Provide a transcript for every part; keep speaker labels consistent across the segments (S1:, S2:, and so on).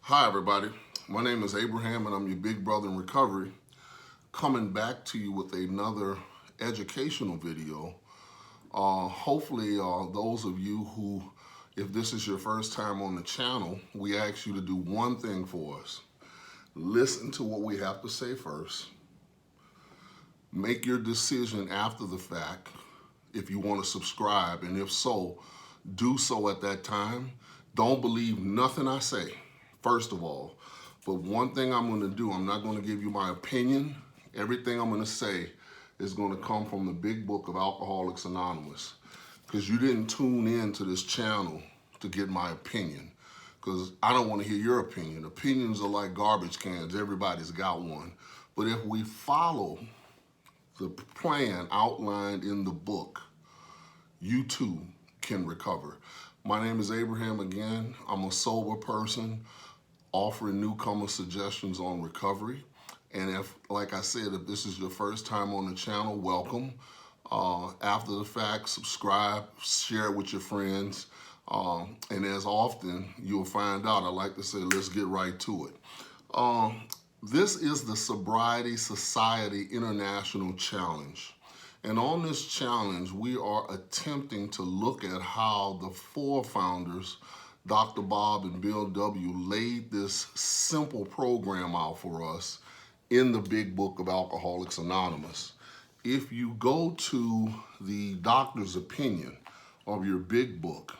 S1: Hi, everybody. My name is Abraham, and I'm your big brother in recovery, coming back to you with another educational video. Hopefully, those of you who, if this is your first time on the channel, we ask you to do one thing for us. Listen to what we have to say first. Make your decision after the fact if you want to subscribe, and if so, do so at that time. Don't believe nothing I say, first of all. But one thing I'm going to do, I'm not going to give you my opinion. Everything I'm going to say is going to come from the big book of Alcoholics Anonymous. Because you didn't tune in to this channel to get my opinion. Because I don't want to hear your opinion. Opinions are like garbage cans. Everybody's got one. But if we follow the plan outlined in the book, you too can recover. My name is Abraham again. I'm a sober person offering newcomer suggestions on recovery. And if, like I said, if this is your first time on the channel, welcome. After the fact, subscribe, share it with your friends. And as often, you'll find out, I like to say, let's get right to it. This is the Sobriety Society International Challenge. And on this challenge, we are attempting to look at how the four founders, Dr. Bob and Bill W., laid this simple program out for us in the big book of Alcoholics Anonymous. If you go to the doctor's opinion of your big book,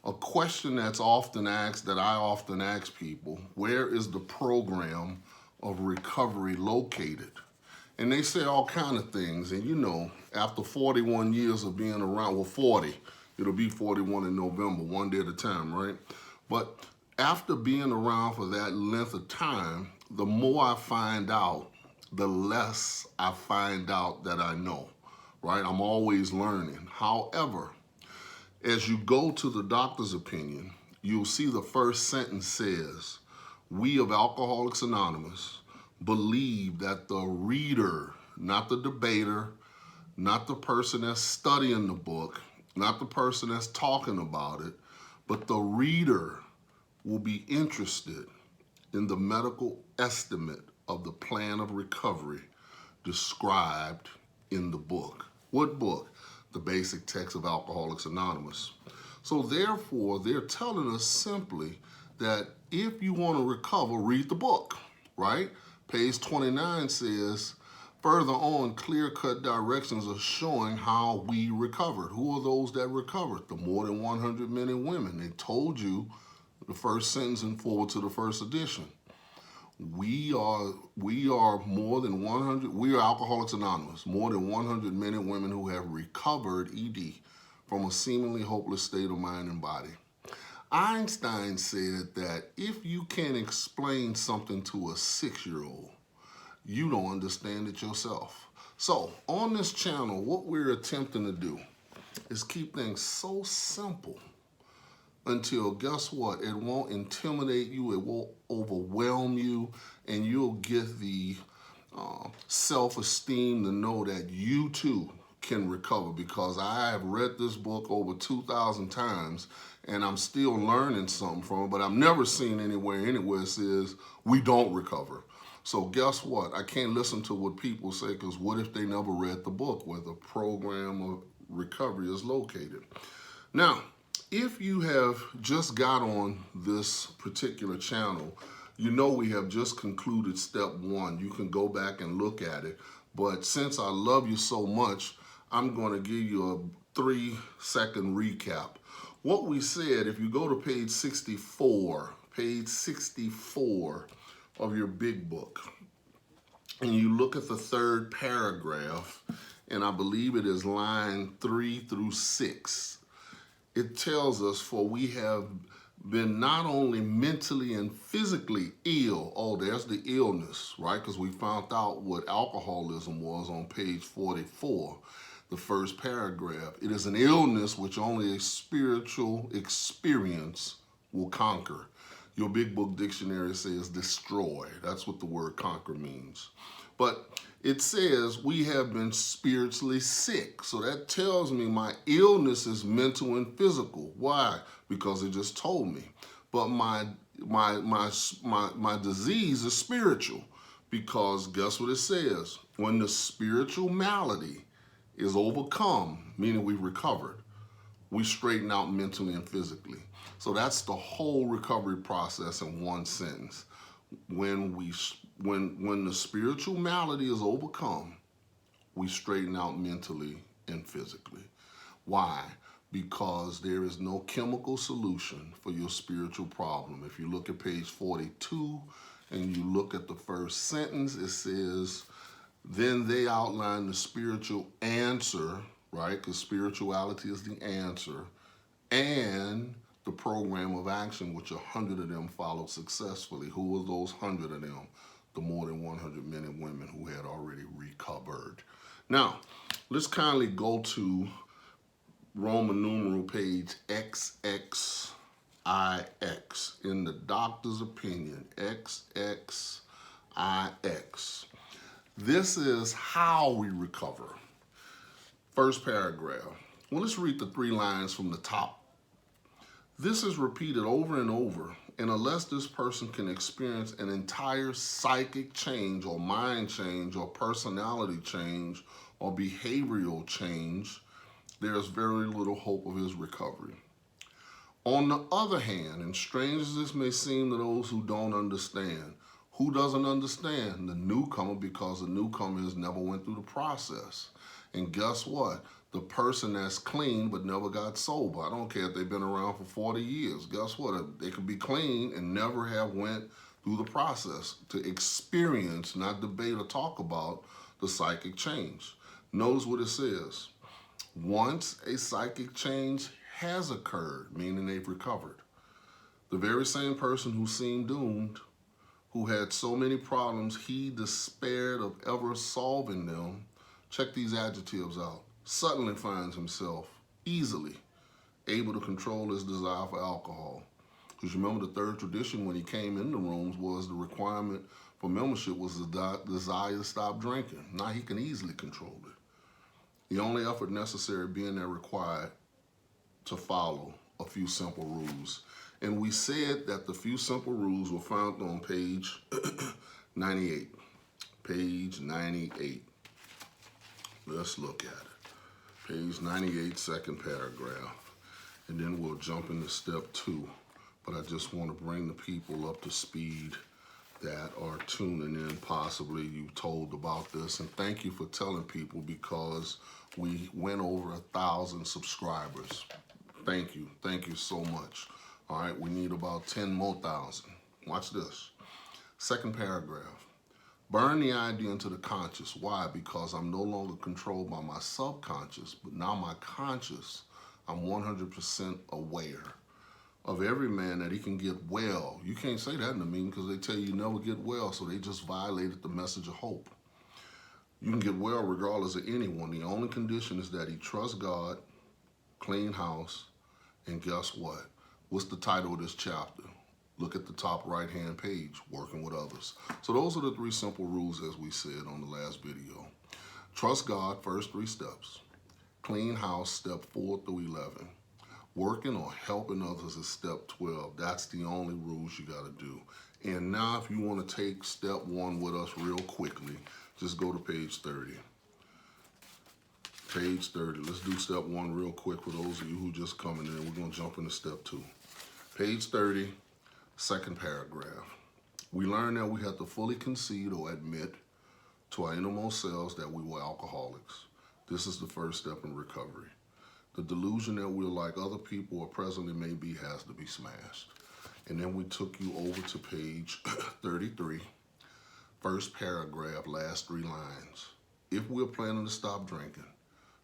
S1: a question that's often asked, that I often ask people, where is the program of recovery located? And they say all kind of things. And you know, after 41 years of being around, well, 40, it'll be 41 in November, one day at a time, right? But after being around for that length of time, the more I find out, the less I find out that I know, right? I'm always learning. However, as you go to the doctor's opinion, you'll see the first sentence says, we of Alcoholics Anonymous believe that the reader, not the debater, not the person that's studying the book, not the person that's talking about it, but the reader will be interested in the medical estimate of the plan of recovery described in the book. What book? The basic text of Alcoholics Anonymous. So therefore, they're telling us simply that if you want to recover, read the book, right? Page 29 says, further on, clear-cut directions are showing how we recovered. Who are those that recovered? The more than 100 men and women. They told you the first sentence and forward to the first edition. We are more than 100, we are Alcoholics Anonymous, more than 100 men and women who have recovered ED from a seemingly hopeless state of mind and body. Einstein said that if you can't explain something to a 6-year-old, you don't understand it yourself. So on this channel, what we're attempting to do is keep things so simple until, guess what, it won't intimidate you, it won't overwhelm you, and you'll get the self-esteem to know that you too can recover, because I have read this book over 2,000 times and I'm still learning something from it, but I've never seen anywhere it says we don't recover. So guess what? I can't listen to what people say, because what if they never read the book where the program of recovery is located? Now, if you have just got on this particular channel, you know we have just concluded step 1. You can go back and look at it. But since I love you so much, I'm going to give you a 3-second recap. What we said, if you go to page 64 of your big book, and you look at the 3rd paragraph, and I believe it is line 3 through 6, it tells us, for we have been not only mentally and physically ill, oh, there's the illness, right? Because we found out what alcoholism was on page 44, the 1st paragraph. It is an illness which only a spiritual experience will conquer. Your big book dictionary says destroy. That's what the word conquer means. But it says we have been spiritually sick. So that tells me my illness is mental and physical. Why? Because it just told me. But my my disease is spiritual, because guess what it says? When the spiritual malady is overcome, meaning we've recovered, we straighten out mentally and physically. So that's the whole recovery process in one sentence. When the spiritual malady is overcome, we straighten out mentally and physically. Why? Because there is no chemical solution for your spiritual problem. If you look at page 42 and you look at the first sentence, it says, then they outline the spiritual answer, right? Because spirituality is the answer, and the program of action, which 100 of them followed successfully. Who were those 100 of them? The more than 100 men and women who had already recovered. Now, let's kindly go to Roman numeral page XXIX. In the doctor's opinion, XXIX. This is how we recover. First paragraph. Well, let's read the 3 lines from the top. This is repeated over and over, and unless this person can experience an entire psychic change or mind change or personality change or behavioral change, there's very little hope of his recovery. On the other hand, and strange as this may seem to those who don't understand, who doesn't understand? The newcomer, because the newcomer has never went through the process. And guess what? The person that's clean but never got sober. I don't care if they've been around for 40 years. Guess what? They could be clean and never have went through the process to experience, not debate or talk about, the psychic change. Notice what it says. Once a psychic change has occurred, meaning they've recovered, the very same person who seemed doomed, who had so many problems he despaired of ever solving them, check these adjectives out, suddenly finds himself easily able to control his desire for alcohol. Because you remember the third tradition when he came in the rooms was the requirement for membership was the desire to stop drinking. Now he can easily control it. The only effort necessary being there required to follow a few simple rules. And we said that the few simple rules were found on page 98. Page 98. Let's look at it. Page 98, second paragraph. And then we'll jump into step 2. But I just want to bring the people up to speed that are tuning in. Possibly you told about this. And thank you for telling people, because we went over 1,000 subscribers. Thank you. Thank you so much. All right, we need about 10 more thousand. Watch this. Second paragraph. Burn the idea into the conscious. Why? Because I'm no longer controlled by my subconscious, but now my conscious, I'm 100% aware of every man that he can get well. You can't say that in a meeting because they tell you never get well, so they just violated the message of hope. You can get well regardless of anyone. The only condition is that he trusts God, clean house, and guess what? What's the title of this chapter? Look at the top right-hand page, working with others. So those are the 3 simple rules, as we said on the last video. Trust God, first 3 steps. Clean house, step 4 through 11. Working or helping others is step 12. That's the only rules you got to do. And now if you want to take step 1 with us real quickly, just go to page 30. Page 30. Let's do step 1 real quick for those of you who just coming in. We're going to jump into step 2. Page 30, second paragraph. We learned that we have to fully concede or admit to our innermost selves that we were alcoholics. This is the first step in recovery. The delusion that we're like other people or presently may be has to be smashed. And then we took you over to page 33, first paragraph, last 3 lines. If we're planning to stop drinking,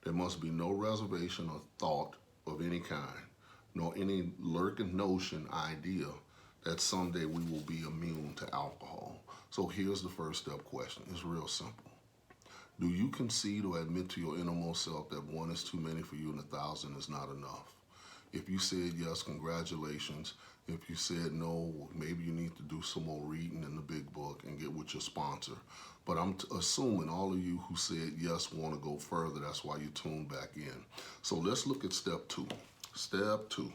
S1: there must be no reservation or thought of any kind, nor any lurking notion, idea, that someday we will be immune to alcohol. So here's the first step question. It's real simple. Do you concede or admit to your innermost self that 1 is too many for you and 1,000 is not enough? If you said yes, congratulations. If you said no, maybe you need to do some more reading in the big book and get with your sponsor. But I'm assuming all of you who said yes want to go further. That's why you tuned back in. So let's look at step 2. Step 2.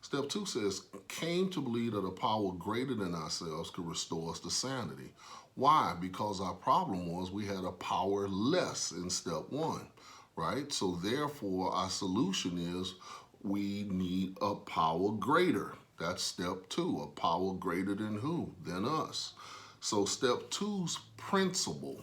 S1: Step 2 says, came to believe that a power greater than ourselves could restore us to sanity. Why? Because our problem was we had a power less in step 1, right? So therefore, our solution is we need a power greater. That's step 2, a power greater than who? Than us. So step 2's principle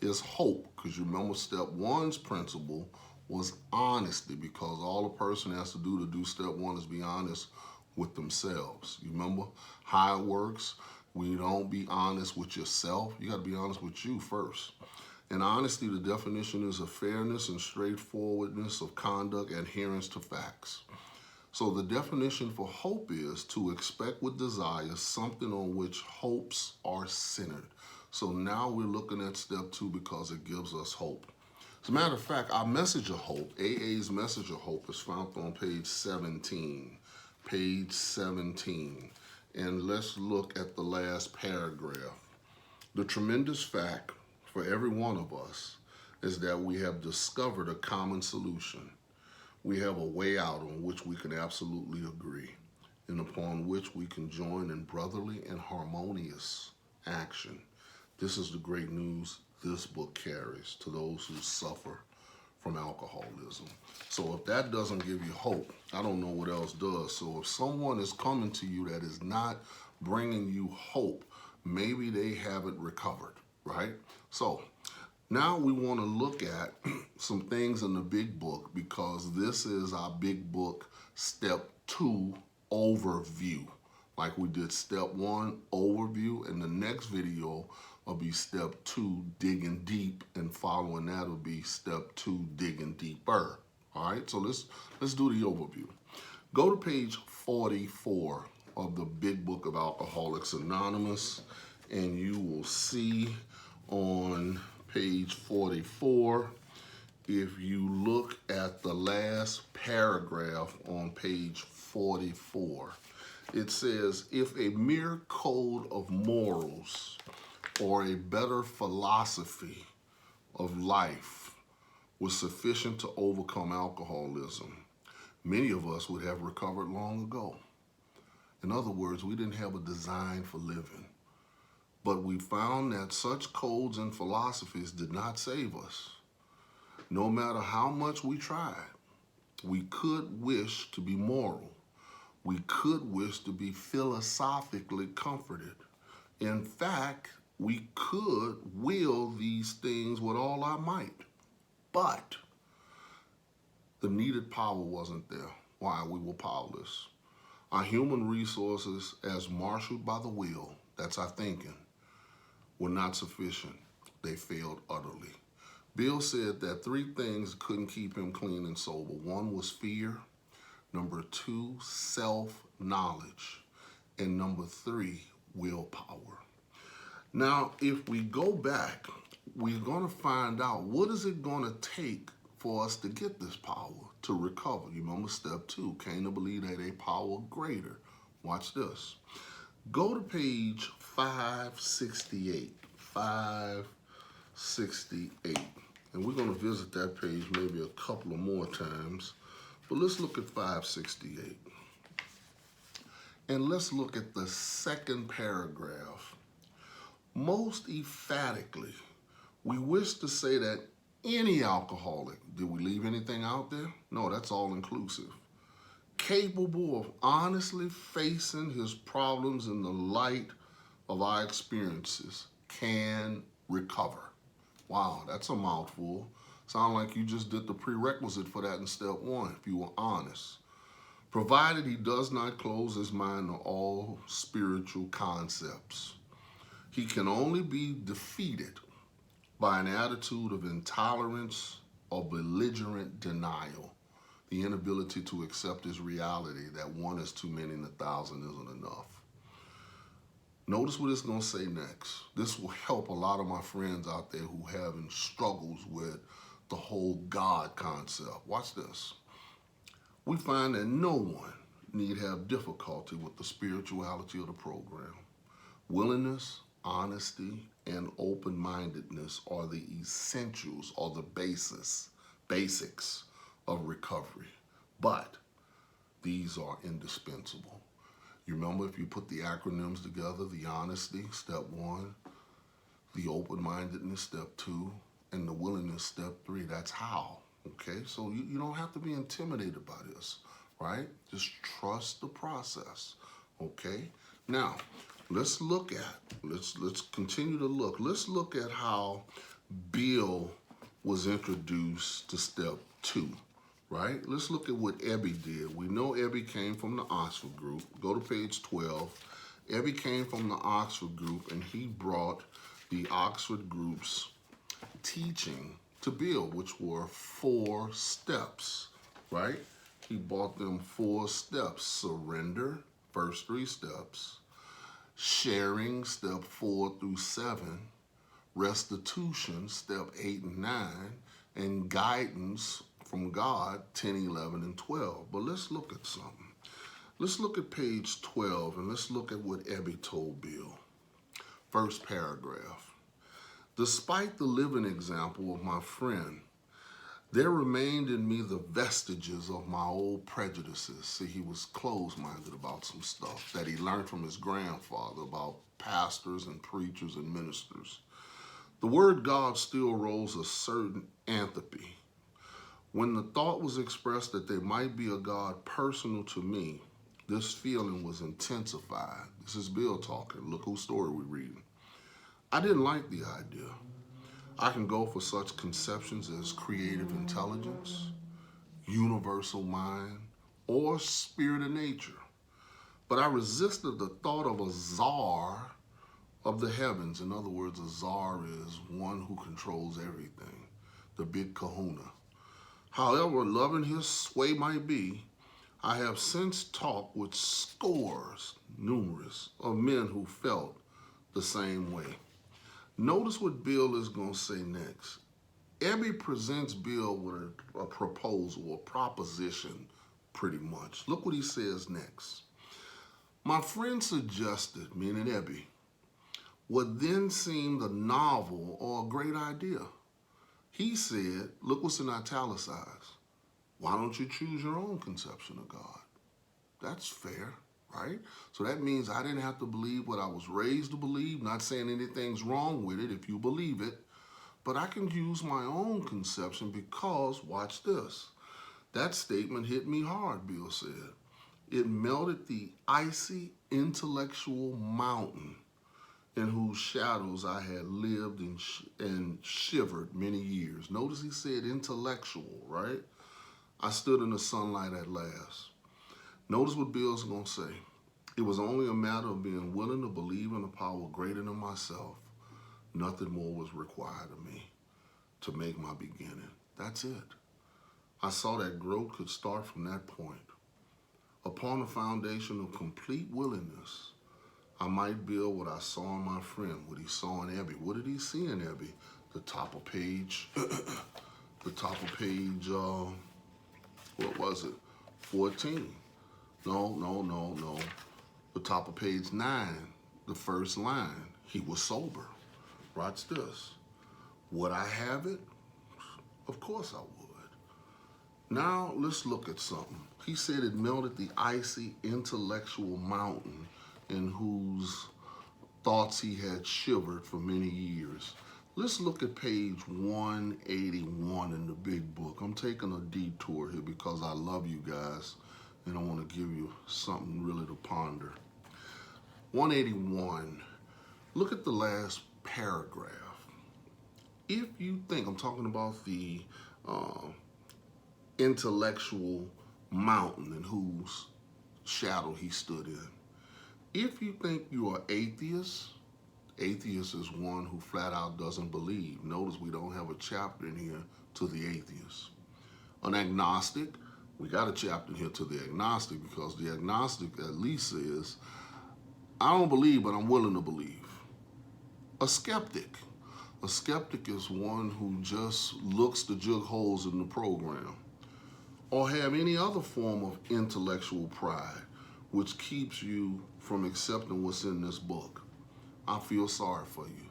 S1: is hope, because you remember step 1's principle was honesty, because all a person has to do step 1 is be honest with themselves. You remember how it works? When you don't be honest with yourself, you got to be honest with you first. And honesty, the definition is a fairness and straightforwardness of conduct, adherence to facts. So the definition for hope is to expect with desire something on which hopes are centered. So now we're looking at step 2 because it gives us hope. As a matter of fact, our message of hope, AA's message of hope, is found on page 17. Page 17. And let's look at the last paragraph. The tremendous fact for every one of us is that we have discovered a common solution. We have a way out on which we can absolutely agree and upon which we can join in brotherly and harmonious action. This is the great news this book carries to those who suffer from alcoholism. So if that doesn't give you hope, I don't know what else does. So if someone is coming to you that is not bringing you hope, maybe they haven't recovered, right? So now we want to look at some things in the big book, because this is our big book step 2 overview. Like we did step 1 overview, and the next video will be step 2 digging deep, and following that will be step 2 digging deeper. All right, so let's do the overview. Go to page 44 of the big book of Alcoholics Anonymous, and you will see on page 44, if you look at the last paragraph on page 44, it says, if a mere code of morals or a better philosophy of life was sufficient to overcome alcoholism, many of us would have recovered long ago. In other words, we didn't have a design for living. But we found that such codes and philosophies did not save us. No matter how much we tried, we could wish to be moral. We could wish to be philosophically comforted. In fact, we could will these things with all our might. But the needed power wasn't there. Why? We were powerless. Our human resources, as marshaled by the will, that's our thinking, were not sufficient. They failed utterly. Bill said that 3 things couldn't keep him clean and sober. 1 was fear. Number 2, self-knowledge. And number 3, willpower. Now, if we go back, we're going to find out what is it going to take for us to get this power, to recover. You remember step 2, came to believe that a power greater. Watch this. Go to page 568. 568. And we're going to visit that page maybe a couple of more times. But let's look at 568. And let's look at the second paragraph. Most emphatically, we wish to say that any alcoholic, did we leave anything out there? No, that's all inclusive. Capable of honestly facing his problems in the light of our experiences can recover. Wow, that's a mouthful. Sound like you just did the prerequisite for that in step 1, if you were honest. Provided he does not close his mind to all spiritual concepts. He can only be defeated by an attitude of intolerance or belligerent denial, the inability to accept his reality that 1 is too many and 1,000 isn't enough. Notice what it's going to say next. This will help a lot of my friends out there who are having struggles with the whole God concept. Watch this. We find that no one need have difficulty with the spirituality of the program. Willingness, honesty, and open-mindedness are the essentials or the basics of recovery. But these are indispensable. You remember, if you put the acronyms together, the honesty, step 1, the open-mindedness, step 2, and the willingness, step 3. That's how, okay? So you don't have to be intimidated by this, right? Just trust the process, okay? Now, let's continue to look. Let's look at how Bill was introduced to step 2, right? Let's look at what Ebby did. We know Ebby came from the Oxford group. Go to page 12. Ebby came from the Oxford group, and he brought the Oxford group's teaching to Bill, which were 4 steps, right? He brought them 4 steps. Surrender, first 3 steps. Sharing, step 4 through 7. Restitution, step 8 and 9. And guidance from God, 10, 11, and 12. But let's look at something. Let's look at page 12, and let's look at what Ebby told Bill. First paragraph. Despite the living example of my friend, there remained in me the vestiges of my old prejudices. See, he was closed-minded about some stuff that he learned from his grandfather about pastors and preachers and ministers. The word God still rolls a certain antipathy. When the thought was expressed that there might be a God personal to me, this feeling was intensified. This is Bill talking. Look whose story we're reading. I didn't like the idea. I can go for such conceptions as creative intelligence, universal mind, or spirit of nature. But I resisted the thought of a czar of the heavens. In other words, a czar is one who controls everything, the big kahuna. However loving his sway might be, I have since talked with numerous, of men who felt the same way. Notice what Bill is going to say next. Ebby presents Bill with a proposal, a proposition, pretty much. Look what he says next. My friend suggested, meaning Ebby, what then seemed a novel or a great idea. He said, look what's in italicized. Why don't you choose your own conception of God? That's fair, right? So that means I didn't have to believe what I was raised to believe, not saying anything's wrong with it if you believe it, but I can use my own conception because, watch this, that statement hit me hard, Bill said. It melted the icy intellectual mountain in whose shadows I had lived and shivered many years. Notice he said intellectual, right? I stood in the sunlight at last. Notice what Bill's going to say. It was only a matter of being willing to believe in a power greater than myself. Nothing more was required of me to make my beginning. That's it. I saw that growth could start from that point. Upon a foundation of complete willingness, I might build what I saw in my friend, what he saw in Ebby. What did he see in Ebby? The top of page, what was it? 14. No. The top of page 9, the first line. He was sober. Watch this. Would I have it? Of course I would. Now let's look at something. He said it melted the icy intellectual mountain in whose thoughts he had shivered for many years. Let's look at page 181 in the big book. I'm taking a detour here because I love you guys and I want to give you something really to ponder. 181, look at the last paragraph. If you think, I'm talking about the intellectual mountain in whose shadow he stood in. If you think you are atheist is one who flat out doesn't believe. Notice we don't have a chapter in here to the atheist. An agnostic, we got a chapter in here to the agnostic because the agnostic at least says, I don't believe, but I'm willing to believe. A skeptic is one who just looks to jug holes in the program or have any other form of intellectual pride which keeps you from accepting what's in this book. I feel sorry for you.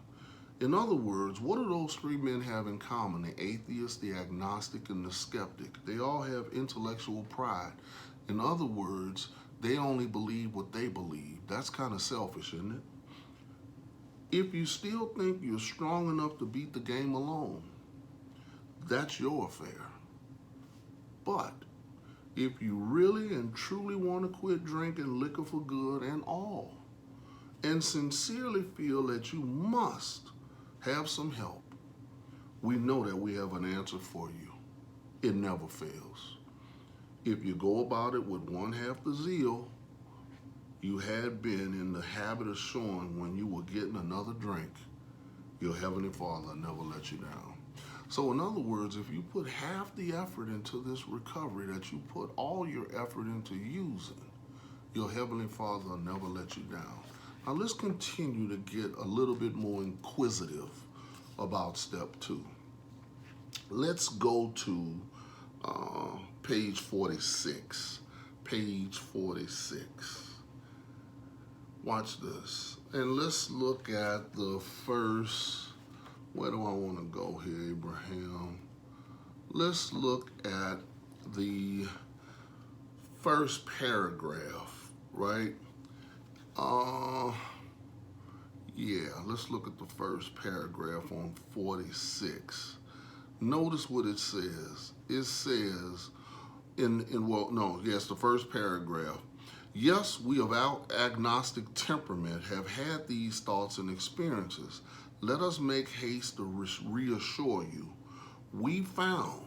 S1: In other words, what do those 3 men have in common? The atheist, the agnostic, and the skeptic. They all have intellectual pride. In other words, they only believe what they believe. That's kind of selfish, isn't it? If you still think you're strong enough to beat the game alone, that's your affair. But if you really and truly want to quit drinking liquor for good and all, and sincerely feel that you must have some help, we know that we have an answer for you. It never fails. If you go about it with one half the zeal you had been in the habit of showing when you were getting another drink, your Heavenly Father will never let you down. So in other words, if you put half the effort into this recovery that you put all your effort into using, your Heavenly Father will never let you down. Now let's continue to get a little bit more inquisitive about step 2. Let's go to page 46. Page 46. Watch this. And let's look at the first, where do I want to go here, Abraham? Let's look at the first paragraph, right? Yeah, let's look at the first paragraph on 46. Notice what it says. It says, the first paragraph. Yes, we of our agnostic temperament have had these thoughts and experiences. Let us make haste to reassure you. We found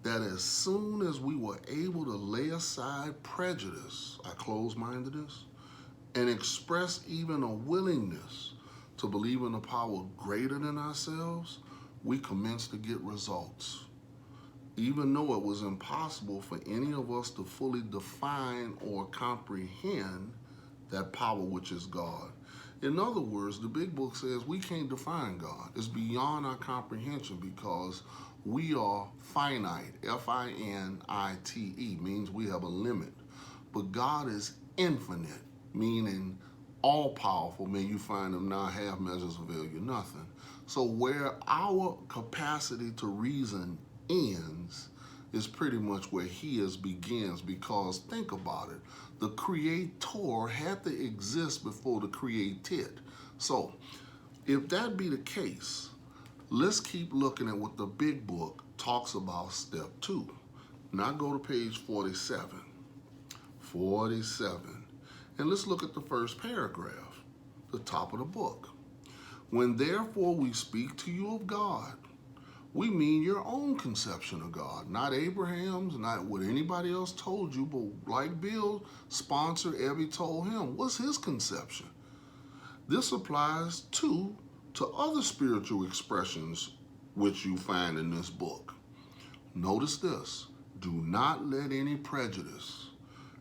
S1: that as soon as we were able to lay aside prejudice, our closed-mindedness, and express even a willingness to believe in a power greater than ourselves, we commenced to get results, even though it was impossible for any of us to fully define or comprehend that power which is God. In other words, the big book says we can't define God. It's beyond our comprehension because we are finite. F-I-N-I-T-E means we have a limit. But God is infinite, meaning all powerful, meaning you find them now half measures avail you nothing. So where our capacity to reason ends is pretty much where his begins, because think about it. The creator had to exist before the created. So if that be the case, let's keep looking at what the big book talks about step 2. Now go to page 47. 47. And let's look at the first paragraph, the top of the book. When therefore we speak to you of God, we mean your own conception of God, not Abraham's, not what anybody else told you, but like Bill's sponsor, Evie told him, what's his conception? This applies too to other spiritual expressions which you find in this book. Notice this, do not let any prejudice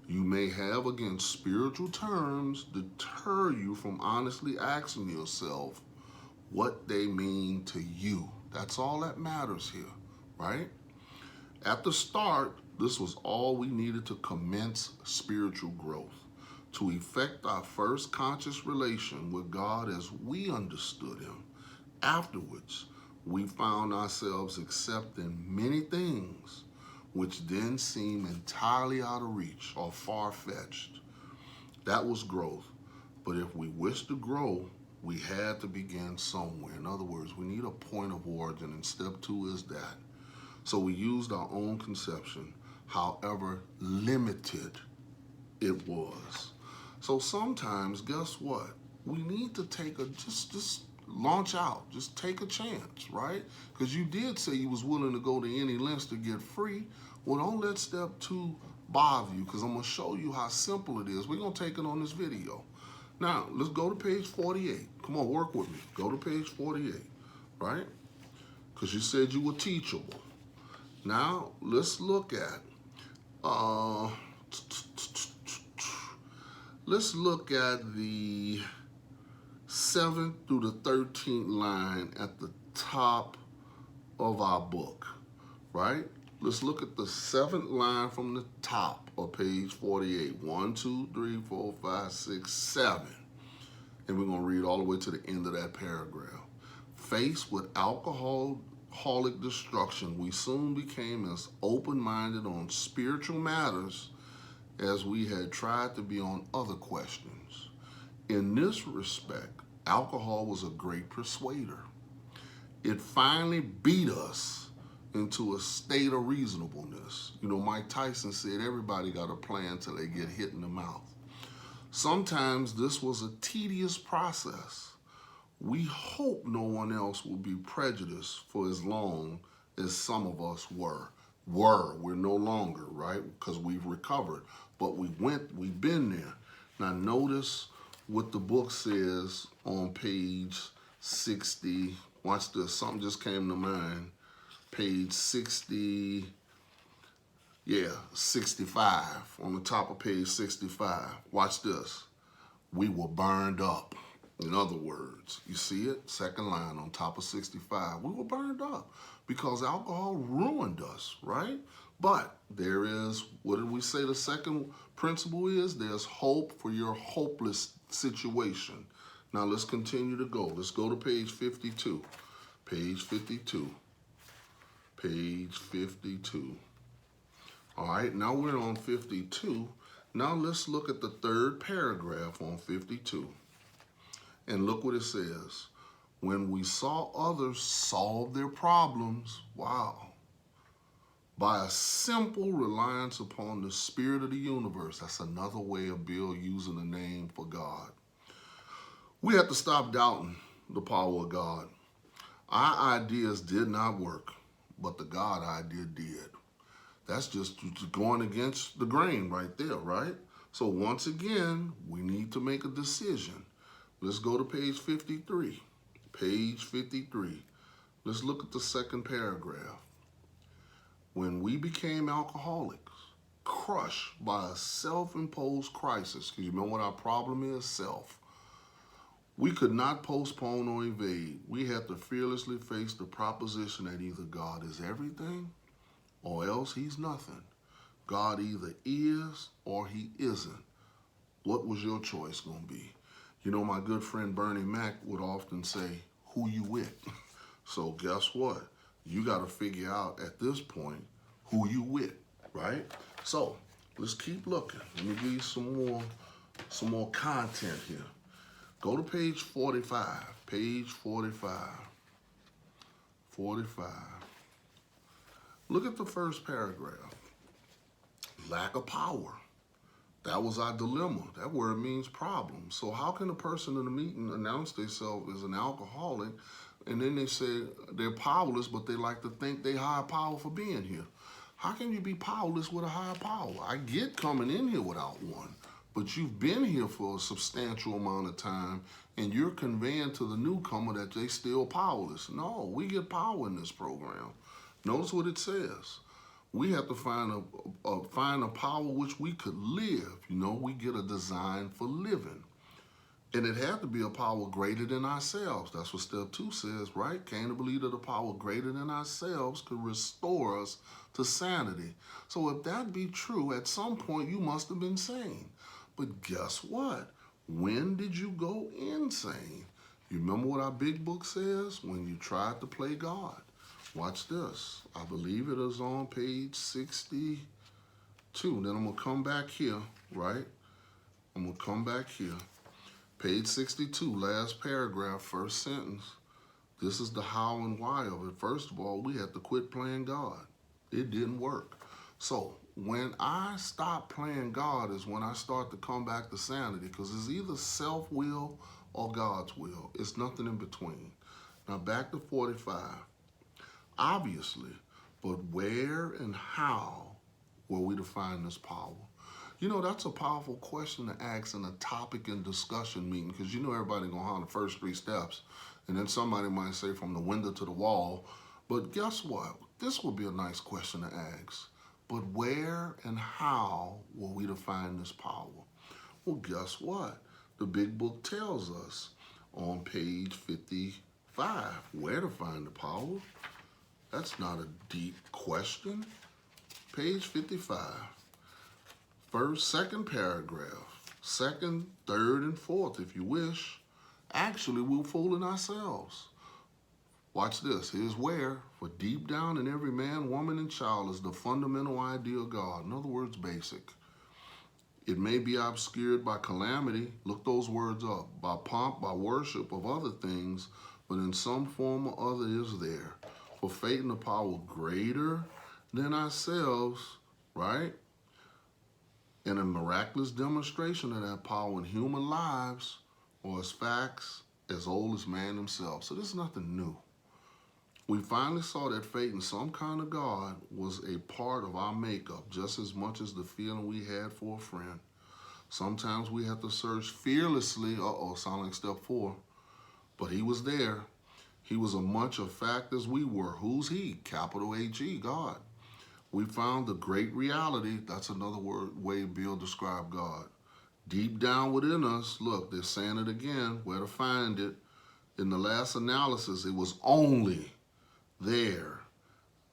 S1: you may have against spiritual terms deter you from honestly asking yourself what they mean to you. That's all that matters here, right? At the start, this was all we needed to commence spiritual growth, to effect our first conscious relation with God as we understood him. Afterwards, we found ourselves accepting many things which then seem entirely out of reach or far-fetched. That was growth. But if we wish to grow, we had to begin somewhere. In other words, we need a point of origin, and step 2 is that. So we used our own conception, however limited it was. So sometimes, guess what? We need to take just launch out, just take a chance, right? Because you did say you was willing to go to any lengths to get free. Well, don't let step 2 bother you, because I'm going to show you how simple it is. We're going to take it on this video. Now, let's go to page 48. Come on, work with me. Go to page 48, right? Because you said you were teachable. Now, let's look at, the 7th through the 13th line at the top of our book, right? Let's look at the 7th line from the top of page 48. 1, 2, 3, 4, 5, 6, 7. And we're going to read all the way to the end of that paragraph. Faced with alcoholic destruction, we soon became as open-minded on spiritual matters as we had tried to be on other questions. In this respect, alcohol was a great persuader. It finally beat us into a state of reasonableness. You know, Mike Tyson said everybody got a plan till they get hit in the mouth. Sometimes this was a tedious process. We hope no one else will be prejudiced for as long as some of us were. We're no longer, right? Because we've recovered. But we've been there. Now notice what the book says on page 60. Watch this, something just came to mind. Page 60, 65, on the top of page 65. Watch this. We were burned up. In other words, you see it? Second line on top of 65. We were burned up because alcohol ruined us, right? But there is, what did we say the second principle is? There's hope for your hopeless situation. Now let's continue to go. Let's go to page 52. Page 52. Page 52. All right, now we're on 52. Now let's look at the third paragraph on 52. And look what it says. When we saw others solve their problems, wow, by a simple reliance upon the spirit of the universe. That's another way of Bill using the name for God. We have to stop doubting the power of God. Our ideas did not work, but the God idea did. That's just going against the grain right there, right? So once again, we need to make a decision. Let's go to page 53. Page 53. Let's look at the second paragraph. When we became alcoholics, crushed by a self-imposed crisis, because you know what our problem is? Self. We could not postpone or evade. We had to fearlessly face the proposition that either God is everything or else he's nothing. God either is or he isn't. What was your choice going to be? You know, my good friend Bernie Mac would often say, who you with? So guess what? You got to figure out at this point who you with, right? So let's keep looking. Let me give you some more content here. Go to page 45. Page 45. 45. Look at the first paragraph. Lack of power. That was our dilemma. That word means problem. So how can a person in a meeting announce themselves as an alcoholic and then they say they're powerless, but they like to think they higher power for being here? How can you be powerless with a higher power? I get coming in here without one, but you've been here for a substantial amount of time and you're conveying to the newcomer that they still powerless. No, we get power in this program. Notice what it says. We have to find a power which we could live. You know, we get a design for living. And it had to be a power greater than ourselves. That's what step 2 says, right? Came to believe that a power greater than ourselves could restore us to sanity. So if that be true, at some point you must have been sane. But guess what? When did you go insane? You remember what our big book says? When you tried to play God. Watch this. I believe it is on page 62. Then I'm going to come back here, right? I'm going to come back here. Page 62, last paragraph, first sentence. This is the how and why of it. First of all, we had to quit playing God. It didn't work. So when I stop playing God is when I start to come back to sanity, because it's either self-will or God's will. It's nothing in between. Now back to 45. Obviously, but where and how were we to find this power? You know, that's a powerful question to ask in a topic and discussion meeting, because you know everybody gonna holler the first 3 steps, and then somebody might say from the window to the wall. But guess what? This would be a nice question to ask. But where and how were we to find this power? Well, guess what? The big book tells us on page 55 where to find the power. That's not a deep question. Page 55. First, second paragraph. Second, third, and fourth, if you wish. Actually, we're fooling ourselves. Watch this. Here's where. For deep down in every man, woman, and child is the fundamental idea of God. In other words, basic. It may be obscured by calamity. Look those words up. By pomp, by worship of other things, but in some form or other is there. For faith and the power greater than ourselves, right? And a miraculous demonstration of that power in human lives, or as facts as old as man himself. So this is nothing new. We finally saw that faith in some kind of God was a part of our makeup, just as much as the feeling we had for a friend. Sometimes we have to search fearlessly. Sound like step 4. But he was there. He was as much a fact as we were. Who's he? Capital H-E, God. We found the great reality. That's another way Bill described God. Deep down within us, look, they're saying it again, where to find it. In the last analysis, it was only there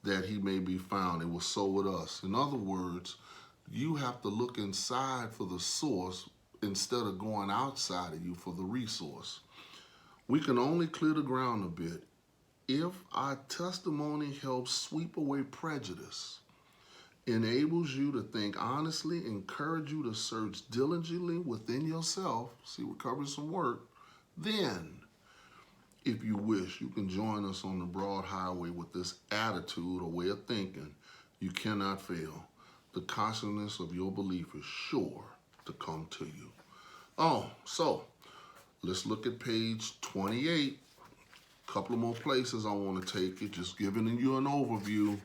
S1: that he may be found. It was so with us. In other words, you have to look inside for the source instead of going outside of you for the resource. We can only clear the ground a bit if our testimony helps sweep away prejudice, enables you to think honestly, encourage you to search diligently within yourself, see, we're covering some work, then, if you wish, you can join us on the broad highway with this attitude or way of thinking. You cannot fail. The consciousness of your belief is sure to come to you. So let's look at page 28. A couple of more places I want to take it, just giving you an overview,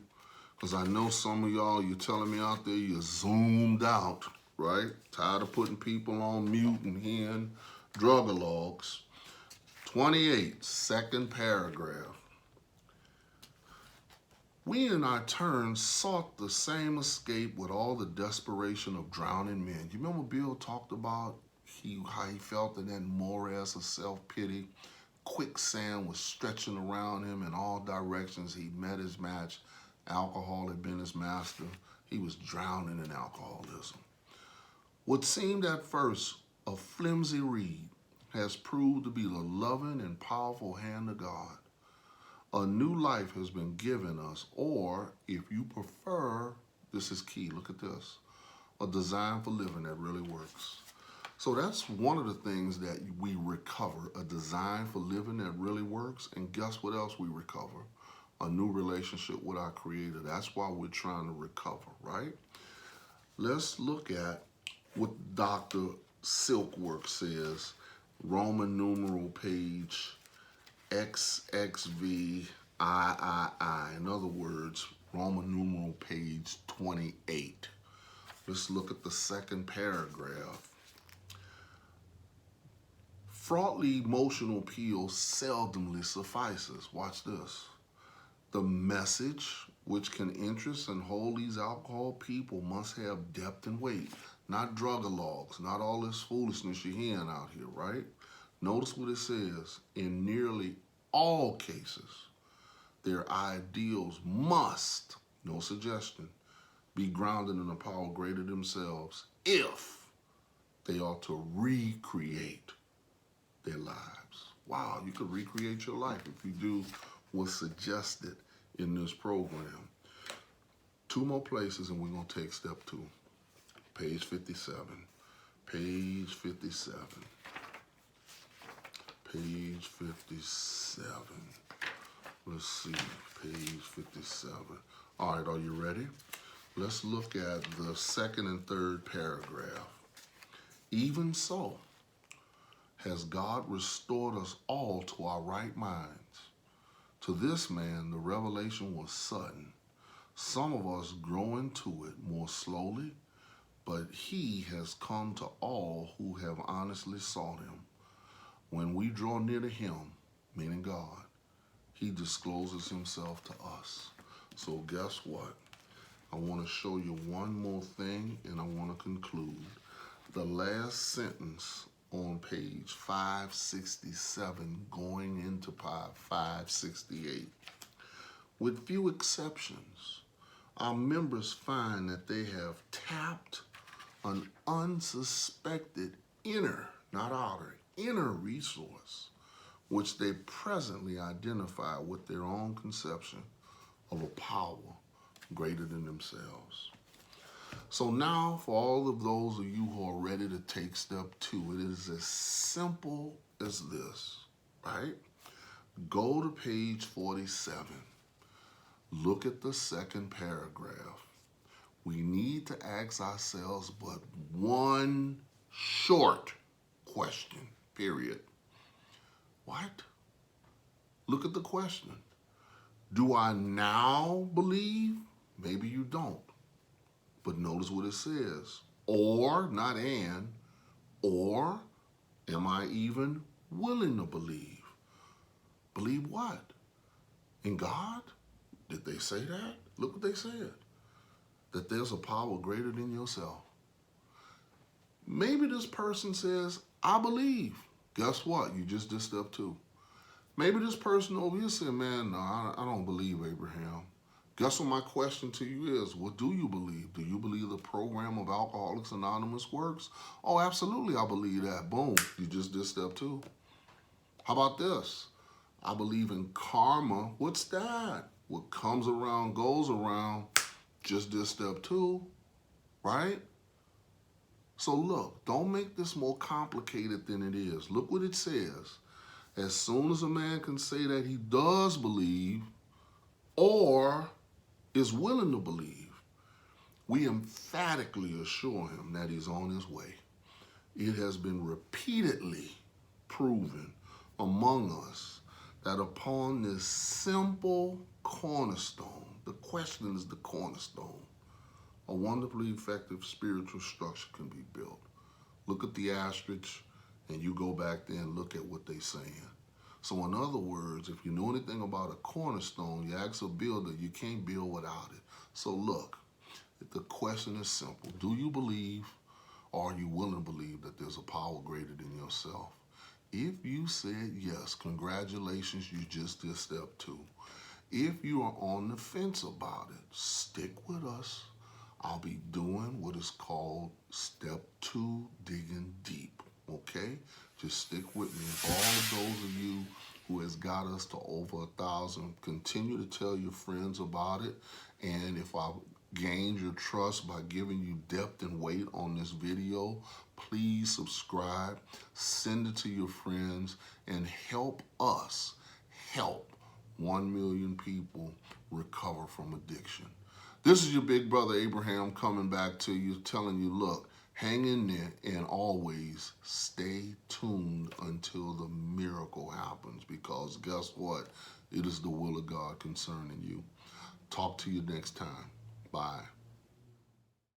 S1: because I know some of y'all, you're telling me out there you're zoomed out, right? Tired of putting people on mute and hearing drug-a-logs. 28, second paragraph. We in our turn sought the same escape with all the desperation of drowning men. You remember Bill talked about how he felt in that morass of self-pity? Quicksand was stretching around him in all directions. He met his match. Alcohol had been his master. He was drowning in alcoholism. What seemed at first a flimsy reed has proved to be the loving and powerful hand of God. A new life has been given us, or if you prefer, this is key, look at this, a design for living that really works. So that's one of the things that we recover, a design for living that really works. And guess what else we recover? A new relationship with our Creator. That's why we're trying to recover, right? Let's look at what Dr. Silkworth says, Roman numeral page XXVIII. In other words, Roman numeral page 28. Let's look at the second paragraph. Fraudly emotional appeal seldomly suffices. Watch this. The message which can interest and hold these alcohol people must have depth and weight. Not drug-a-logs, not all this foolishness you're hearing out here, right? Notice what it says. In nearly all cases, their ideals must, no suggestion, be grounded in a power greater than themselves if they are to recreate their lives. Wow, you could recreate your life if you do what's suggested in this program. 2 more places and we're going to take step 2. Page 57. Page 57. Page 57. Let's see, page 57. All right, are you ready? Let's look at the second and third paragraph. Even so, has God restored us all to our right minds. To this man, the revelation was sudden. Some of us grow into it more slowly, but he has come to all who have honestly sought him. When we draw near to him, meaning God, he discloses himself to us. So guess what? I want to show you one more thing and I want to conclude. The last sentence on page 567 going into 568. With few exceptions, our members find that they have tapped an unsuspected inner, not outer, inner resource, which they presently identify with their own conception of a power greater than themselves. So now for all of those of you who are ready to take step 2, it is as simple as this, right? Go to page 47. Look at the second paragraph. We need to ask ourselves but one short question, period. What? Look at the question. Do I now believe? Maybe you don't. But notice what it says. Or, not and, or am I even willing to believe? Believe what? In God? Did they say that? Look what they said. That there's a power greater than yourself. Maybe this person says, I believe. Guess what? You just did step 2. Maybe this person over here said, man, no, I don't believe, Abraham. Guess what my question to you is? What do you believe? Do you believe the program of Alcoholics Anonymous works? Oh, absolutely, I believe that. Boom, you just did step 2. How about this? I believe in karma. What's that? What comes around goes around. Just did step 2, right? So look, don't make this more complicated than it is. Look what it says. As soon as a man can say that he does believe or is willing to believe, we emphatically assure him that he's on his way. It has been repeatedly proven among us that upon this simple cornerstone, the question is the cornerstone, a wonderfully effective spiritual structure can be built. Look at the asterisk, and you go back there and look at what they're saying. So in other words, if you know anything about a cornerstone, you ask a builder, you can't build without it. So look, the question is simple. Do you believe, or are you willing to believe that there's a power greater than yourself? If you said yes, congratulations, you just did step 2. If you are on the fence about it, stick with us. I'll be doing what is called step 2, digging deep, okay? Just stick with me. All of those of you who has got us to over 1,000, continue to tell your friends about it. And if I've gained your trust by giving you depth and weight on this video, please subscribe, send it to your friends, and help us help 1 million people recover from addiction. This is your big brother Abraham coming back to you, telling you, look, hang in there and always stay tuned until the miracle happens, because guess what? It is the will of God concerning you. Talk to you next time. Bye.